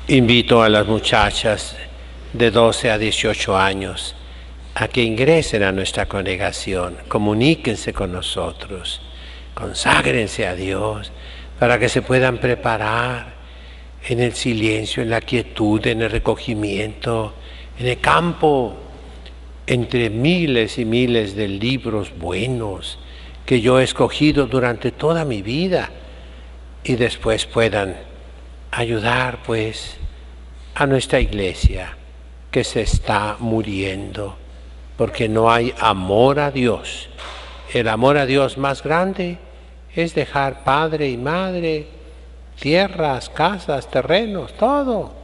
Invito a las muchachas de 12 a 18 años a que ingresen a nuestra congregación, comuníquense con nosotros, conságrense a Dios para que se puedan preparar en el silencio, en la quietud, en el recogimiento, en el campo, entre miles y miles de libros buenos que yo he escogido durante toda mi vida, y después puedan ayudar pues a nuestra iglesia que se está muriendo porque no hay amor a Dios. El amor a Dios más grande es dejar padre y madre, tierras, casas, terrenos, todo.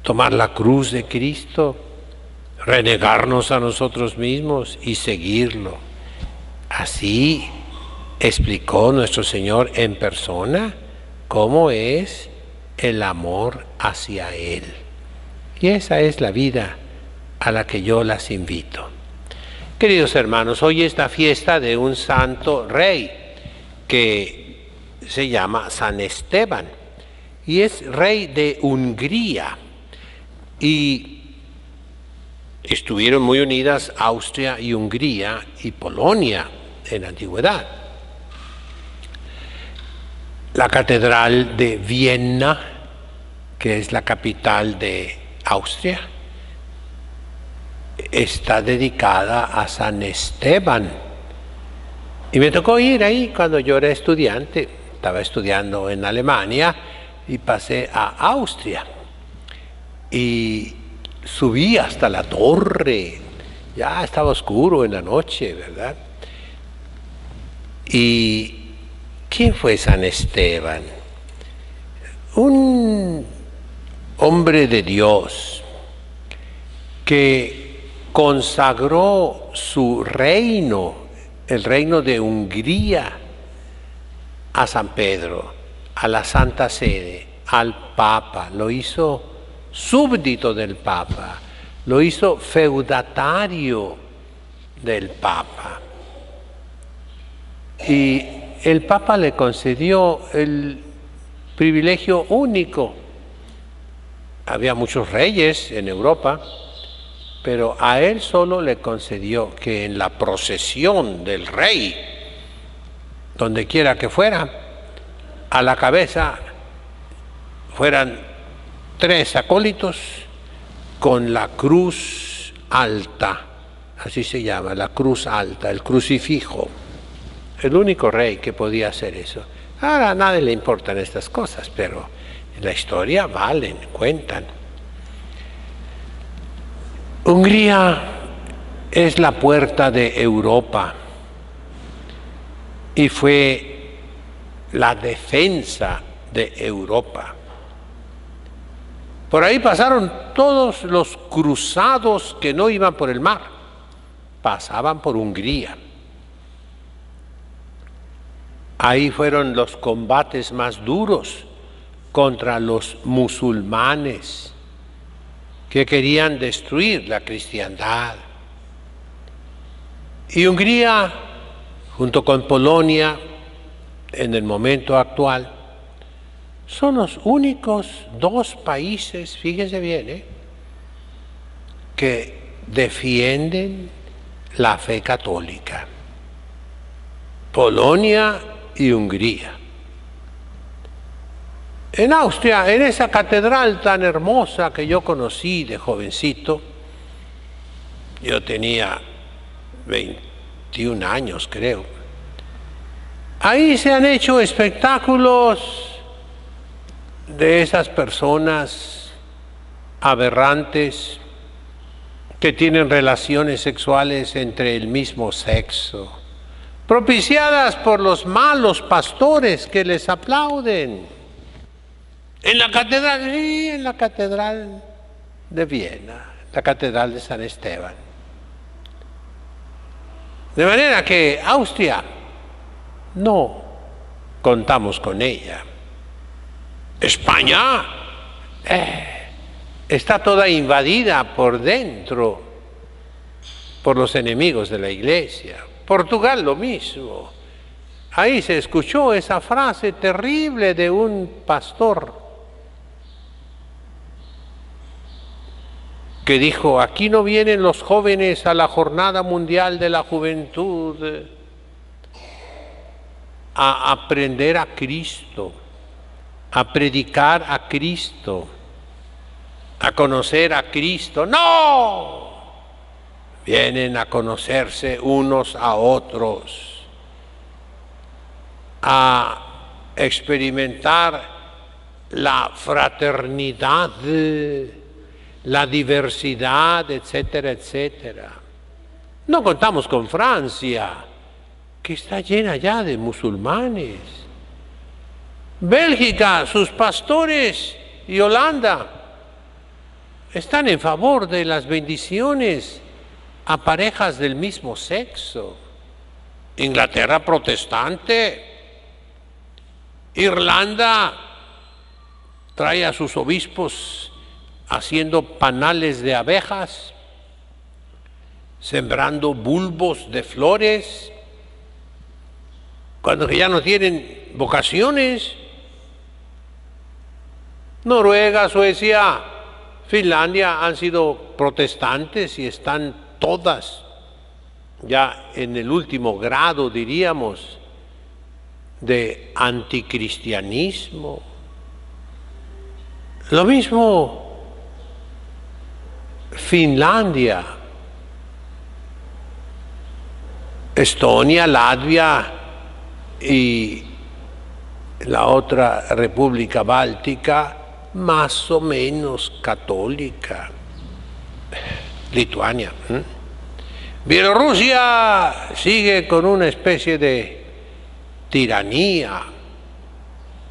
Tomar la cruz de Cristo, renegarnos a nosotros mismos y seguirlo. Así explicó nuestro Señor en persona cómo es el amor hacia Él. Y esa es la vida a la que yo las invito. Queridos hermanos, hoy es la fiesta de un santo rey que se llama San Esteban y es rey de Hungría. Y estuvieron muy unidas Austria y Hungría y Polonia en la antigüedad. La catedral de Viena, que es la capital de Austria, está dedicada a San Esteban. Y me tocó ir ahí cuando yo era estudiante, estaba estudiando en Alemania y pasé a Austria. Y subí hasta la torre, ya estaba oscuro en la noche, ¿verdad? Y ¿quién fue San Esteban? Un hombre de Dios que consagró su reino, el reino de Hungría, a San Pedro, a la Santa Sede, al Papa. Lo hizo súbdito del Papa, lo hizo feudatario del Papa. Y el Papa le concedió el privilegio único. Había muchos reyes en Europa, pero a él solo le concedió que en la procesión del rey, donde quiera que fuera, a la cabeza fueran 3 acólitos con la cruz alta, así se llama, la cruz alta, el crucifijo. El único rey que podía hacer eso. Ahora a nadie le importan estas cosas, pero en la historia valen, cuentan. Hungría es la puerta de Europa y fue la defensa de Europa. Por ahí pasaron todos los cruzados que no iban por el mar, pasaban por Hungría. Ahí fueron los combates más duros contra los musulmanes que querían destruir la cristiandad. Y Hungría, junto con Polonia, en el momento actual, son los únicos 2 países, fíjense bien, que defienden la fe católica. Polonia y Hungría. En Austria, en esa catedral tan hermosa que yo conocí de jovencito, yo tenía 21 años creo, ahí se han hecho espectáculos de esas personas aberrantes que tienen relaciones sexuales entre el mismo sexo, propiciadas por los malos pastores que les aplauden. En la catedral, sí, en la catedral de Viena, la catedral de San Esteban. De manera que Austria no contamos con ella. España está toda invadida por dentro por los enemigos de la Iglesia. Portugal lo mismo. Ahí se escuchó esa frase terrible de un pastor que dijo, aquí no vienen los jóvenes a la Jornada Mundial de la Juventud a aprender a Cristo, a predicar a Cristo, a conocer a Cristo. ¡No! Vienen a conocerse unos a otros, a experimentar la fraternidad, la diversidad, etcétera, etcétera. No contamos con Francia, que está llena ya de musulmanes. Bélgica, sus pastores, y Holanda están en favor de las bendiciones a parejas del mismo sexo. Inglaterra protestante. Irlanda trae a sus obispos haciendo panales de abejas, sembrando bulbos de flores, cuando que ya no tienen vocaciones. Noruega, Suecia, Finlandia han sido protestantes y están todas ya en el último grado, diríamos, de anticristianismo. Lo mismo Finlandia, Estonia, Latvia y la otra república báltica, más o menos católica. Lituania. Bielorrusia sigue con una especie de tiranía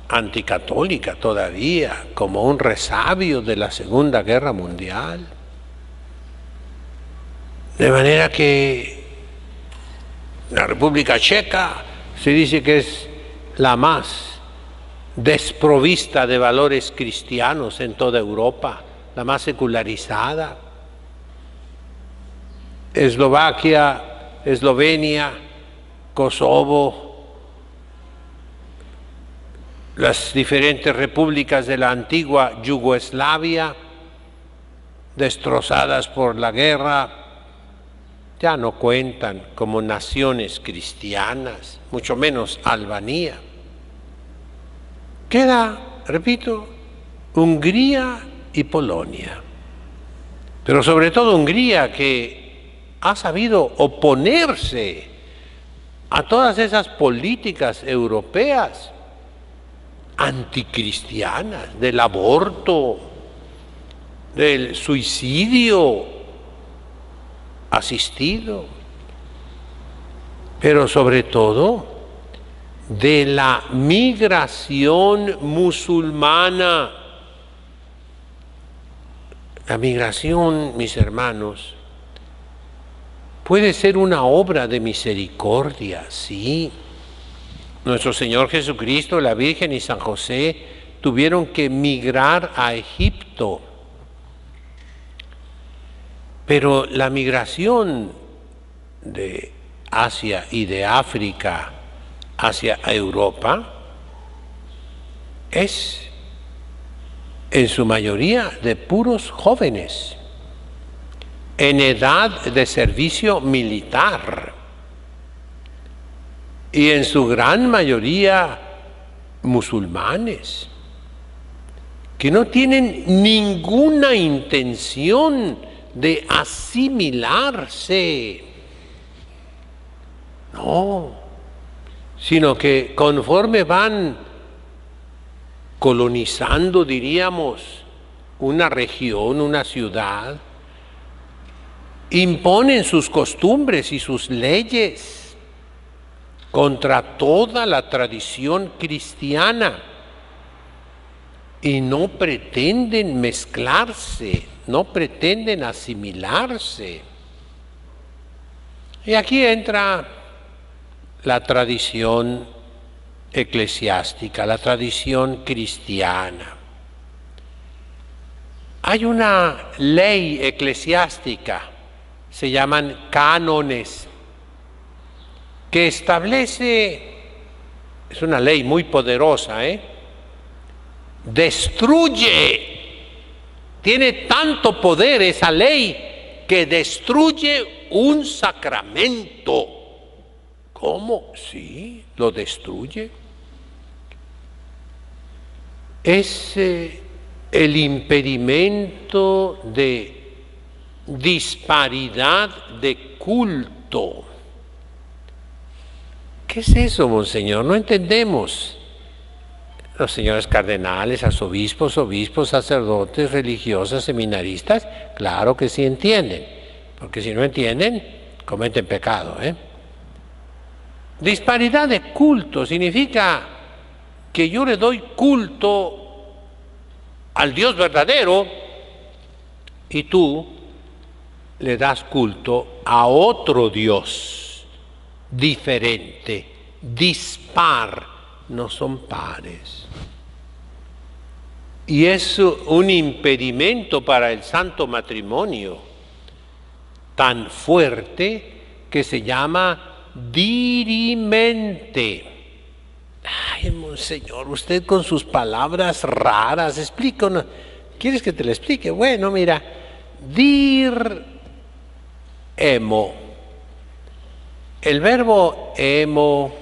anticatólica todavía, como un resabio de la Segunda Guerra Mundial. De manera que la República Checa se dice que es la más desprovista de valores cristianos en toda Europa, la más secularizada. Eslovaquia, Eslovenia, Kosovo, las diferentes repúblicas de la antigua Yugoslavia, destrozadas por la guerra, ya no cuentan como naciones cristianas, mucho menos Albania. Queda, repito, Hungría y Polonia, pero sobre todo Hungría, que ha sabido oponerse a todas esas políticas europeas anticristianas, del aborto, del suicidio asistido, pero sobre todo de la migración musulmana. La migración, mis hermanos, puede ser una obra de misericordia, sí. Nuestro Señor Jesucristo, la Virgen y San José tuvieron que migrar a Egipto. Pero la migración de Asia y de África hacia Europa es en su mayoría de puros jóvenes en edad de servicio militar y en su gran mayoría musulmanes que no tienen ninguna intención de asimilarse, no, sino que conforme van colonizando, diríamos, una región, una ciudad, imponen sus costumbres y sus leyes contra toda la tradición cristiana y no pretenden mezclarse, no pretenden asimilarse. Y aquí entra la tradición eclesiástica, la tradición cristiana. Hay una ley eclesiástica, se llaman cánones, que establece, es una ley muy poderosa, destruye Tiene tanto poder esa ley que destruye un sacramento. ¿Cómo? Sí, lo destruye. Es el impedimento de disparidad de culto. ¿Qué es eso, monseñor? No entendemos. Los señores cardenales, arzobispos, obispos, sacerdotes, religiosas, seminaristas, claro que sí entienden, porque si no entienden, cometen pecado. Disparidad de culto significa que yo le doy culto al Dios verdadero y tú le das culto a otro Dios diferente, dispar, no son pares. Y es un impedimento para el santo matrimonio tan fuerte que se llama dirimente. Ay, monseñor, usted con sus palabras raras, explícanos. ¿Quieres que te lo explique? Bueno, mira, emo. El verbo emo,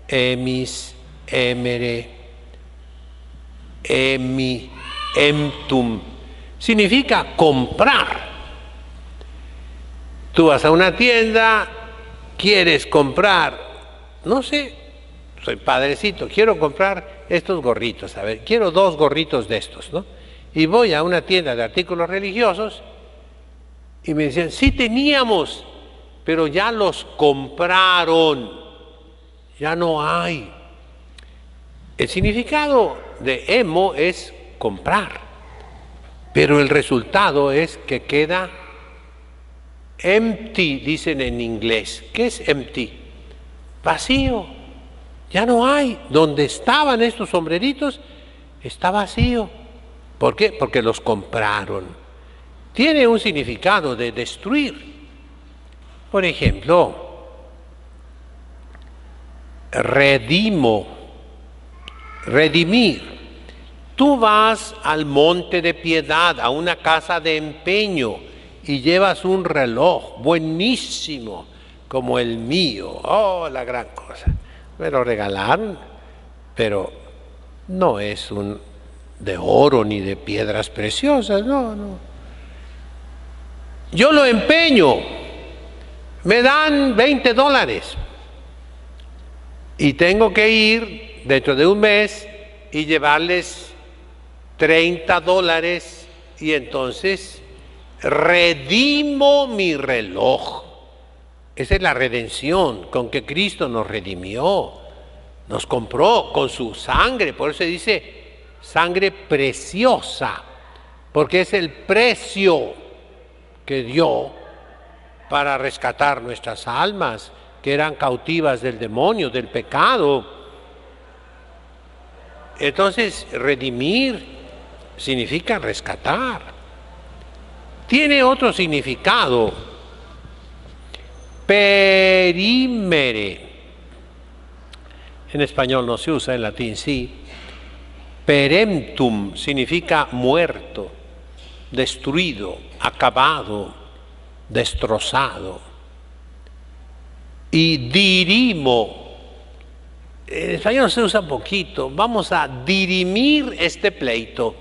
emis, emere, emi, emptum, significa comprar. Tú vas a una tienda, quieres comprar, no sé, soy padrecito, quiero comprar estos gorritos, a ver, quiero 2 gorritos de estos, ¿no? Y voy a una tienda de artículos religiosos y me decían, sí teníamos, pero ya los compraron, ya no hay. El significado de emo es comprar, pero el resultado es que queda empty, dicen en inglés. ¿Qué es empty? Vacío. Ya no hay. Donde estaban estos sombreritos está vacío. ¿Por qué? Porque los compraron. Tiene un significado de destruir. Por ejemplo, redimir. Tú vas al Monte de Piedad, a una casa de empeño, y llevas un reloj buenísimo, como el mío. Oh, la gran cosa. Me lo regalaron, pero no es un de oro ni de piedras preciosas, no. Yo lo empeño, me dan $20 y tengo que ir dentro de un mes y llevarles $30 y entonces redimo mi reloj. Esa es la redención con que Cristo nos redimió, nos compró con su sangre, por eso se dice sangre preciosa, porque es el precio que dio para rescatar nuestras almas que eran cautivas del demonio, del pecado. Entonces, redimir significa rescatar. Tiene otro significado. Perimere. En español no se usa, en latín sí. Peremptum significa muerto, destruido, acabado, destrozado. Y dirimo, en español se usa poquito, vamos a dirimir este pleito.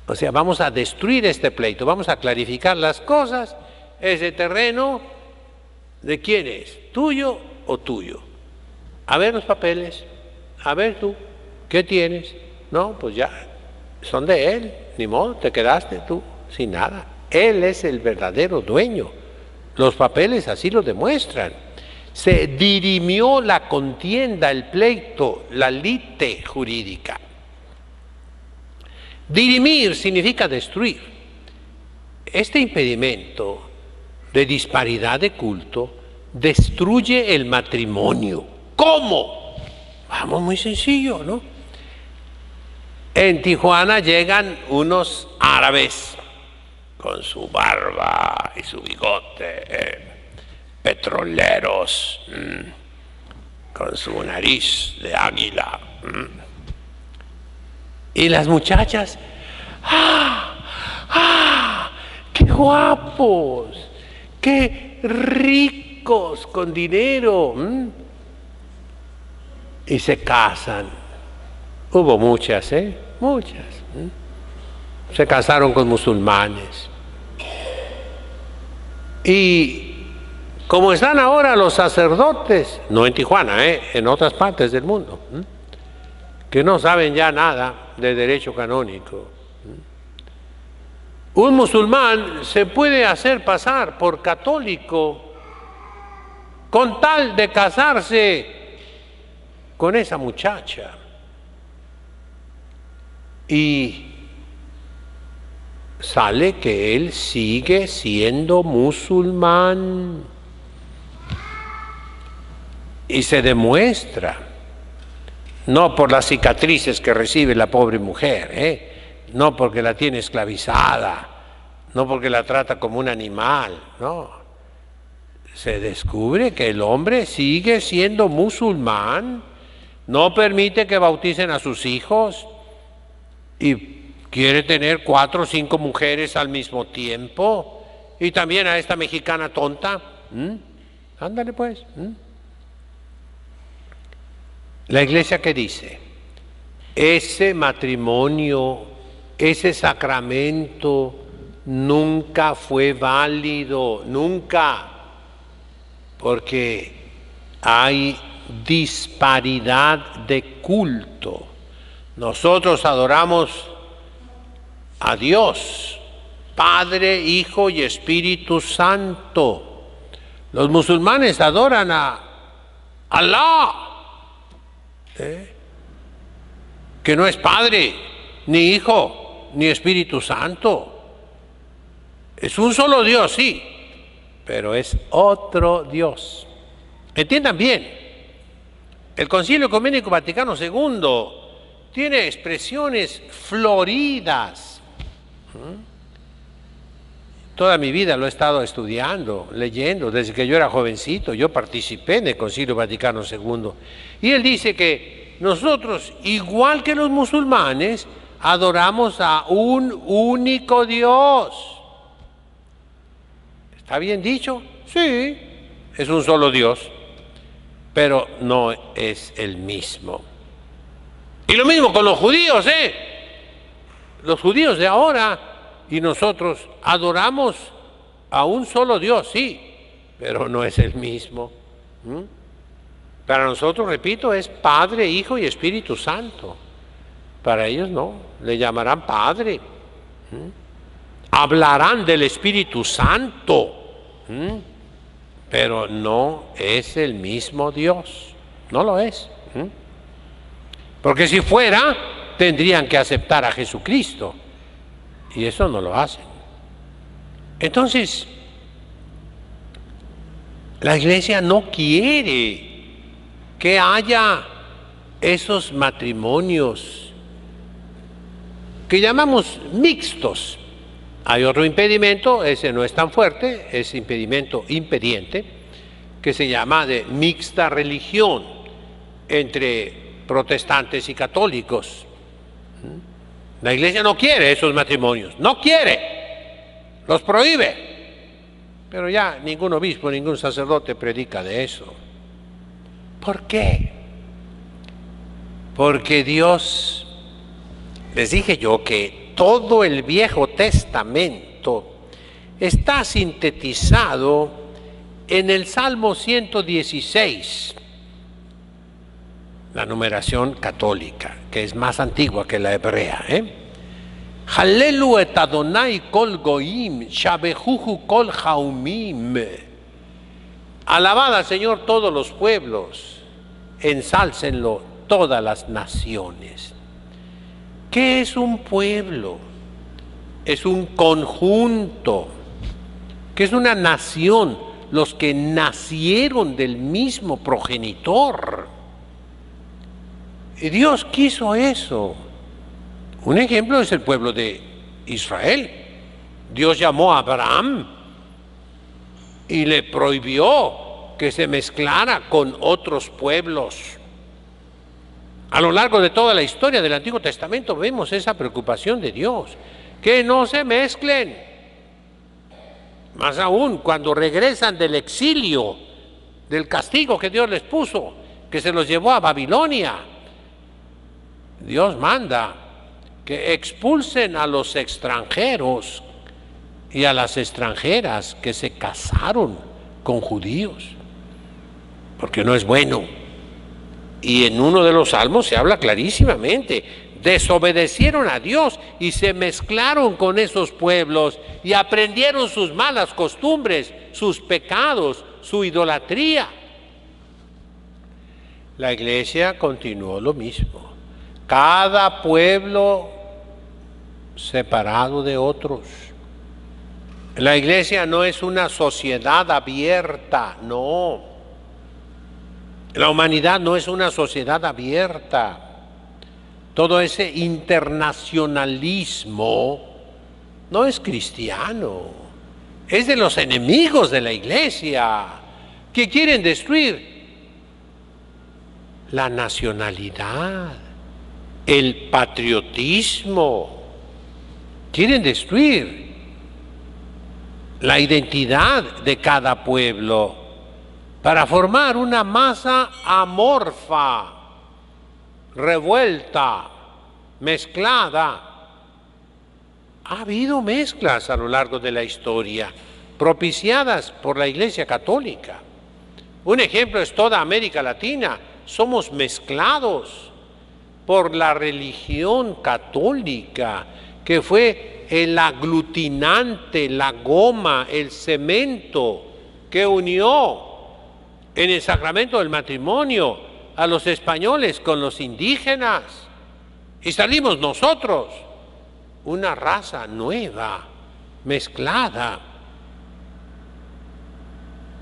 O sea, vamos a destruir este pleito, vamos a clarificar las cosas. Ese terreno, ¿de quién es? ¿Tuyo o tuyo? A ver los papeles, a ver tú, ¿qué tienes? No, pues ya, son de él, ni modo, te quedaste tú sin nada. Él es el verdadero dueño. Los papeles así lo demuestran. Se dirimió la contienda, el pleito, la lite jurídica. Dirimir significa destruir. Este impedimento de disparidad de culto destruye el matrimonio. ¿Cómo? Vamos, muy sencillo, ¿no? En Tijuana llegan unos árabes con su barba y su bigote, petroleros, con su nariz de águila. Y las muchachas, ¡ah! guapos, qué ricos con dinero. Y se casan. Hubo muchas, muchas. Se casaron con musulmanes. Y como están ahora los sacerdotes, no en Tijuana, en otras partes del mundo, que no saben ya nada de derecho canónico. Un musulmán se puede hacer pasar por católico con tal de casarse con esa muchacha. Y sale que él sigue siendo musulmán. Y se demuestra, no por las cicatrices que recibe la pobre mujer, no porque la tiene esclavizada, no porque la trata como un animal, no. Se descubre que el hombre sigue siendo musulmán, no permite que bauticen a sus hijos y quiere tener 4 o 5 mujeres al mismo tiempo, y también a esta mexicana tonta. Ándale pues. La Iglesia, ¿qué dice? Ese matrimonio, ese sacramento nunca fue válido, nunca, porque hay disparidad de culto. Nosotros adoramos a Dios, Padre, Hijo y Espíritu Santo. Los musulmanes adoran a Alá, que no es Padre, ni Hijo, ni Espíritu Santo. Es un solo Dios, sí, pero es otro Dios. Entiendan bien, el Concilio Ecuménico Vaticano II tiene expresiones floridas. Toda mi vida lo he estado estudiando, leyendo, desde que yo era jovencito. Yo participé en el Concilio Vaticano II. Y él dice que nosotros, igual que los musulmanes, adoramos a un único Dios. ¿Está bien dicho? Sí, es un solo Dios, pero no es el mismo. Y lo mismo con los judíos, Los judíos de ahora y nosotros adoramos a un solo Dios, sí, pero no es el mismo. Para nosotros, repito, es Padre, Hijo y Espíritu Santo. Para ellos no, le llamarán Padre. Hablarán del Espíritu Santo, pero no es el mismo Dios, no lo es. Porque si fuera, tendrían que aceptar a Jesucristo, y eso no lo hacen. Entonces, la Iglesia no quiere que haya esos matrimonios que llamamos mixtos. Hay otro impedimento, ese no es tan fuerte, es impedimento impediente, que se llama de mixta religión entre protestantes y católicos. La Iglesia no quiere esos matrimonios, no quiere, los prohíbe, pero ya ningún obispo, ningún sacerdote predica de eso. ¿Por qué? Porque Dios, les dije yo que todo el Viejo Testamento está sintetizado en el Salmo 116, la numeración católica, que es más antigua que la hebrea. Halelu et Adonai kol goim, shabehuhu kol haumim. Alabad al Señor todos los pueblos, ensálcenlo todas las naciones. ¿Qué es un pueblo? Es un conjunto, que es una nación, los que nacieron del mismo progenitor. Y Dios quiso eso. Un ejemplo es el pueblo de Israel. Dios llamó a Abraham y le prohibió que se mezclara con otros pueblos. A lo largo de toda la historia del Antiguo Testamento vemos esa preocupación de Dios, que no se mezclen. Más aún, cuando regresan del exilio, del castigo que Dios les puso, que se los llevó a Babilonia, Dios manda que expulsen a los extranjeros y a las extranjeras que se casaron con judíos, porque no es bueno. Y en uno de los salmos se habla clarísimamente: desobedecieron a Dios y se mezclaron con esos pueblos y aprendieron sus malas costumbres, sus pecados, su idolatría. La Iglesia continuó lo mismo. Cada pueblo separado de otros. La Iglesia no es una sociedad abierta, no. La humanidad no es una sociedad abierta. Todo ese internacionalismo no es cristiano, es de los enemigos de la Iglesia, que quieren destruir la nacionalidad, el patriotismo, quieren destruir la identidad de cada pueblo para formar una masa amorfa, revuelta, mezclada. Ha habido mezclas a lo largo de la historia, propiciadas por la Iglesia Católica. Un ejemplo es toda América Latina. Somos mezclados por la religión católica, que fue el aglutinante, la goma, el cemento que unió en el sacramento del matrimonio a los españoles con los indígenas. Y salimos nosotros, una raza nueva, mezclada.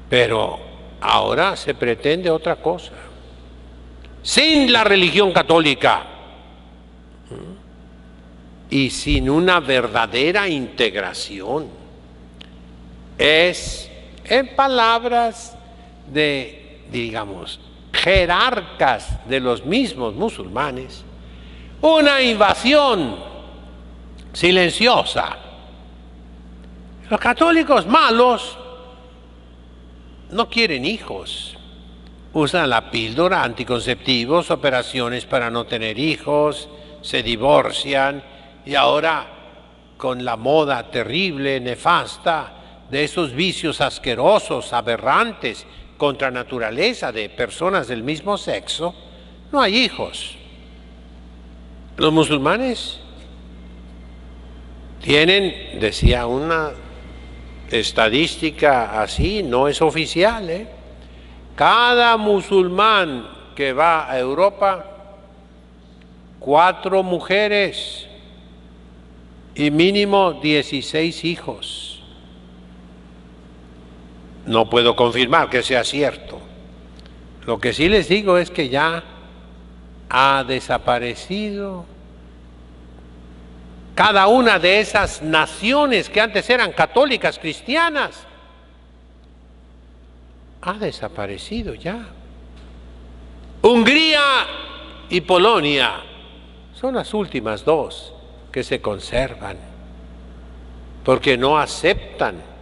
Pero ahora se pretende otra cosa. Sin la religión católica y sin una verdadera integración. Es, en palabras de, digamos, jerarcas de los mismos musulmanes, una invasión silenciosa. Los católicos malos no quieren hijos. Usan la píldora, anticonceptivos, operaciones para no tener hijos, se divorcian y ahora con la moda terrible, nefasta, de esos vicios asquerosos, aberrantes, contra naturaleza de personas del mismo sexo, no hay hijos. Los musulmanes tienen, decía una estadística así, no es oficial, cada musulmán que va a Europa, 4 mujeres y mínimo 16 hijos. No puedo confirmar que sea cierto. Lo que sí les digo es que ya ha desaparecido cada una de esas naciones que antes eran católicas, cristianas. Ha desaparecido ya. Hungría y Polonia son las últimas 2 que se conservan, porque no aceptan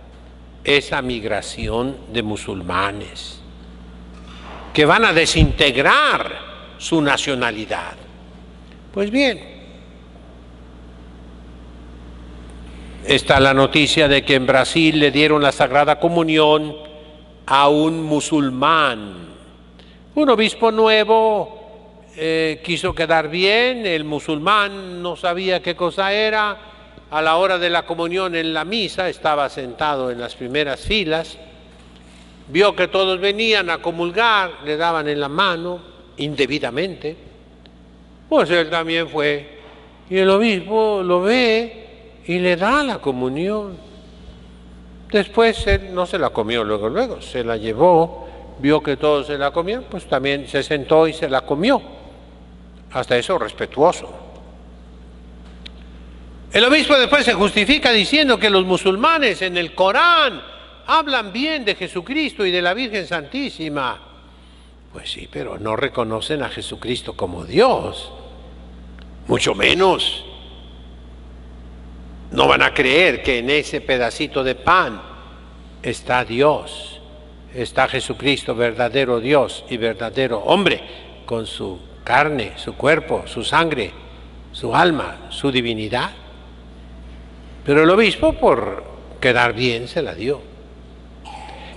esa migración de musulmanes, que van a desintegrar su nacionalidad. Pues bien, está la noticia de que en Brasil le dieron la Sagrada Comunión a un musulmán. Un obispo nuevo quiso quedar bien, el musulmán no sabía qué cosa era. A la hora de la comunión en la misa estaba sentado en las primeras filas, vio que todos venían a comulgar, le daban en la mano indebidamente, pues él también fue, y el obispo lo ve y le da la comunión. Después él no se la comió luego, se la llevó, vio que todos se la comían, pues también se sentó y se la comió. Hasta eso respetuoso. El obispo después se justifica diciendo que los musulmanes en el Corán hablan bien de Jesucristo y de la Virgen Santísima. Pues sí, pero no reconocen a Jesucristo como Dios, mucho menos. No van a creer que en ese pedacito de pan está Dios, está Jesucristo, verdadero Dios y verdadero hombre, con su carne, su cuerpo, su sangre, su alma, su divinidad. Pero el obispo, por quedar bien, se la dio.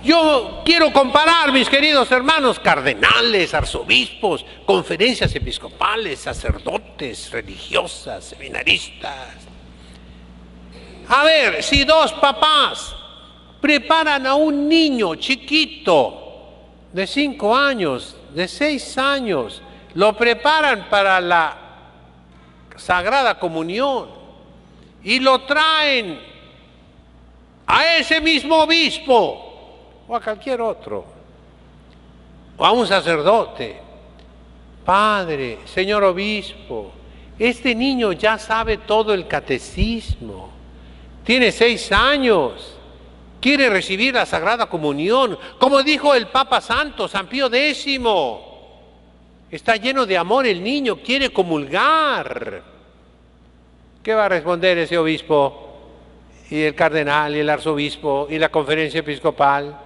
Yo quiero comparar, mis queridos hermanos, cardenales, arzobispos, conferencias episcopales, sacerdotes, religiosas, seminaristas. A ver, si dos papás preparan a un niño chiquito de 5 años, de 6 años, lo preparan para la Sagrada Comunión y lo traen a ese mismo obispo o a cualquier otro, o a un sacerdote. Padre, señor obispo, este niño ya sabe todo el catecismo, tiene 6 años, quiere recibir la Sagrada Comunión, como dijo el Papa Santo, San Pío X. Está lleno de amor el niño, quiere comulgar. ¿Qué va a responder ese obispo, y el cardenal, y el arzobispo, y la conferencia episcopal?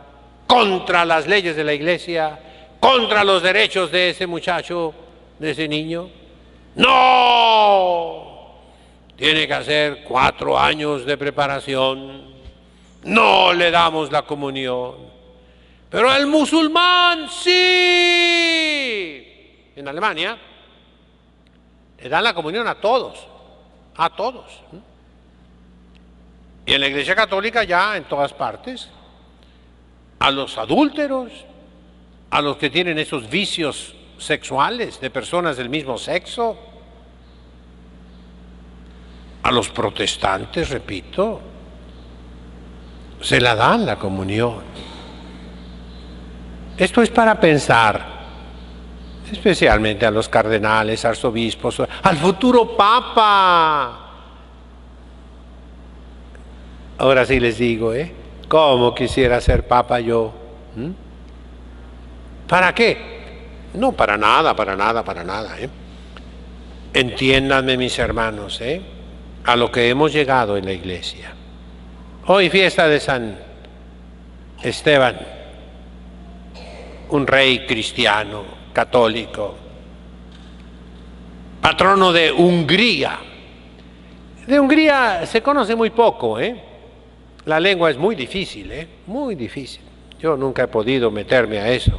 Contra las leyes de la Iglesia, contra los derechos de ese muchacho, de ese niño. ¡No! Tiene que hacer 4 años de preparación. No le damos la comunión. Pero al musulmán sí. En Alemania le dan la comunión a todos. A todos. Y en la Iglesia Católica ya en todas partes. A los adúlteros, a los que tienen esos vicios sexuales de personas del mismo sexo, a los protestantes, repito, se la dan la comunión. Esto es para pensar, especialmente a los cardenales, arzobispos, al futuro papa. Ahora sí les digo, ¿cómo quisiera ser papa yo? ¿Para qué? No, para nada, para nada, para nada. Entiéndanme, mis hermanos, a lo que hemos llegado en la Iglesia. Hoy fiesta de San Esteban, un rey cristiano, católico, patrono de Hungría. De Hungría se conoce muy poco, La lengua es muy difícil, muy difícil. Yo nunca he podido meterme a eso.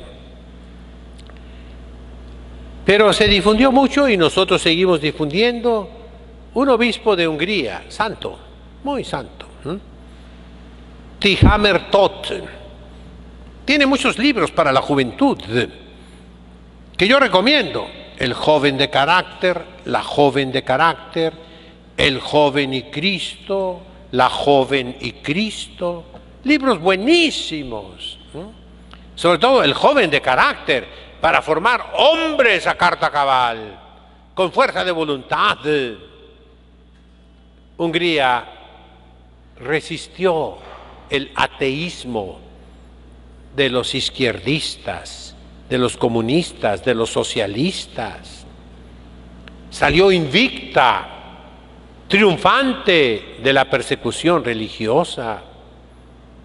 Pero se difundió mucho y nosotros seguimos difundiendo. Un obispo de Hungría, santo, muy santo, Tihamer Tot, tiene muchos libros para la juventud que yo recomiendo. El joven de carácter, la joven de carácter, el joven y Cristo, la joven y Cristo, libros buenísimos, sobre todo el joven de carácter, para formar hombres a carta cabal, con fuerza de voluntad. Hungría resistió el ateísmo de los izquierdistas, de los comunistas, de los socialistas. Salió invicta, triunfante de la persecución religiosa,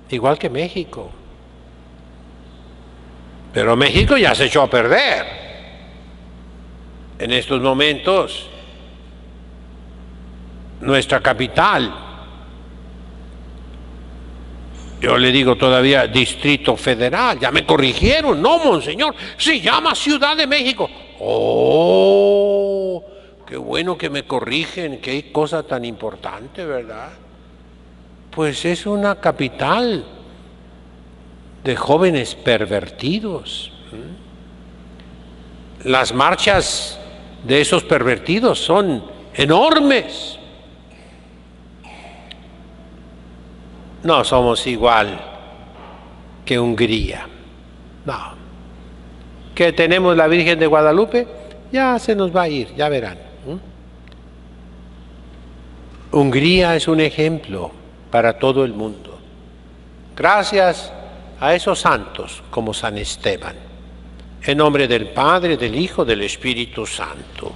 igual que México. Pero México ya se echó a perder. En estos momentos, nuestra capital, yo le digo todavía Distrito Federal, ya me corrigieron, no, monseñor, se llama Ciudad de México. ¡Oh! Qué bueno que me corrigen, qué cosa tan importante, ¿verdad? Pues es una capital de jóvenes pervertidos. Las marchas de esos pervertidos son enormes. No somos igual que Hungría. No. Que tenemos la Virgen de Guadalupe, ya se nos va a ir, ya verán. Hungría es un ejemplo para todo el mundo. Gracias a esos santos como San Esteban. En nombre del Padre, del Hijo, del Espíritu Santo.